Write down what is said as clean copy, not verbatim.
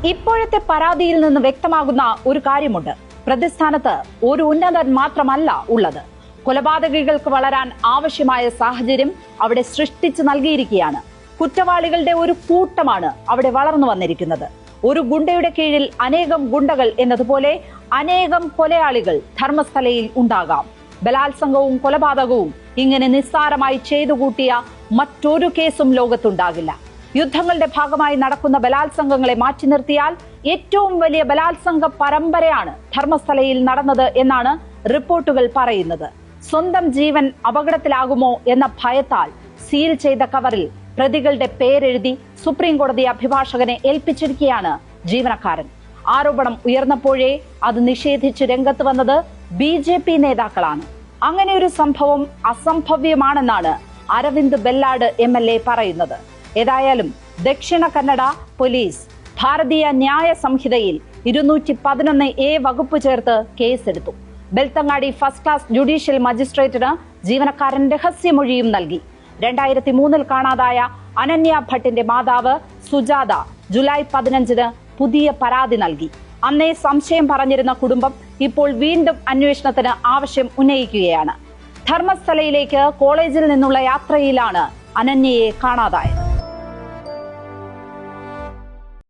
ഇപ്പോഴത്തെ പരാതിയിൽ നിന്ന് വ്യക്തമാകുന്ന ഒരു കാര്യമുണ്ട്. പ്രതിസ്ഥാനത്ത് ഒരു ഉന്നതൻ മാത്രമല്ല ഉള്ളത്. കൊലപാതകികൾക്ക് വളരാൻ ആവശ്യമായ സാഹചര്യം അവിടെ സൃഷ്ടിച്ചു നൽകിയിരിക്കുകയാണ്. കുറ്റവാളികളുടെ ഒരു കൂട്ടമാണ് അവിടെ വളർന്നു വന്നിരിക്കുന്നത്. ഒരു ഗുണ്ടയുടെ കീഴിൽ അനേകം ഗുണ്ടകൾ എന്നതുപോലെ അനേകം കൊലയാളികൾ ധർമ്മസ്ഥലയിൽ ഉണ്ടാകാം. ബലാത്സംഗവും കൊലപാതകവും ഇങ്ങനെ നിസ്സാരമായി ചെയ്തു കൂട്ടിയ മറ്റൊരു കേസും ലോകത്തുണ്ടാകില്ല. യുദ്ധങ്ങളുടെ ഭാഗമായി നടക്കുന്ന ബലാത്സംഗങ്ങളെ മാറ്റി നിർത്തിയാൽ ഏറ്റവും വലിയ ബലാത്സംഗ പരമ്പരയാണ് ധർമ്മസ്ഥലയിൽ നടന്നത് എന്നാണ് റിപ്പോർട്ടുകൾ പറയുന്നത്. സ്വന്തം ജീവൻ അപകടത്തിലാകുമോ എന്ന ഭയത്താൽ സീൽ ചെയ്ത കവറിൽ പ്രതികളുടെ പേരെഴുതി സുപ്രീം കോടതി അഭിഭാഷകനെ ഏൽപ്പിച്ചിരിക്കുകയാണ് ജീവനക്കാരൻ. ആരോപണം ഉയർന്നപ്പോഴേ അത് നിഷേധിച്ച് രംഗത്ത് വന്നത് BJP നേതാക്കളാണ്. അങ്ങനെ ഒരു സംഭവം അസംഭവ്യമാണെന്നാണ് അരവിന്ദ് ബെല്ലാട് MLA പറയുന്നത്. ഏതായാലും ദക്ഷിണ കന്നഡ പോലീസ് ഭാരതീയ ന്യായ സംഹിതയിൽ 211A വകുപ്പ് ചേർത്ത് കേസെടുത്തു. ബെൽത്തങ്ങാടി ഫസ്റ്റ് ക്ലാസ് ജുഡീഷ്യൽ മജിസ്ട്രേറ്റിന് ജീവനക്കാരൻ രഹസ്യമൊഴിയും നൽകി. 2003 കാണാതായ അനന്യ ഭട്ടിന്റെ മാതാവ് സുജാത ജൂലൈ 15 പുതിയ പരാതി നൽകി. അന്നേ സംശയം പറഞ്ഞിരുന്ന കുടുംബം ഇപ്പോൾ വീണ്ടും അന്വേഷണത്തിന് ആവശ്യം ഉന്നയിക്കുകയാണ്. ധർമ്മസ്ഥലയിലേക്ക് കോളേജിൽ നിന്നുള്ള യാത്രയിലാണ് അനന്യയെ കാണാതായത്.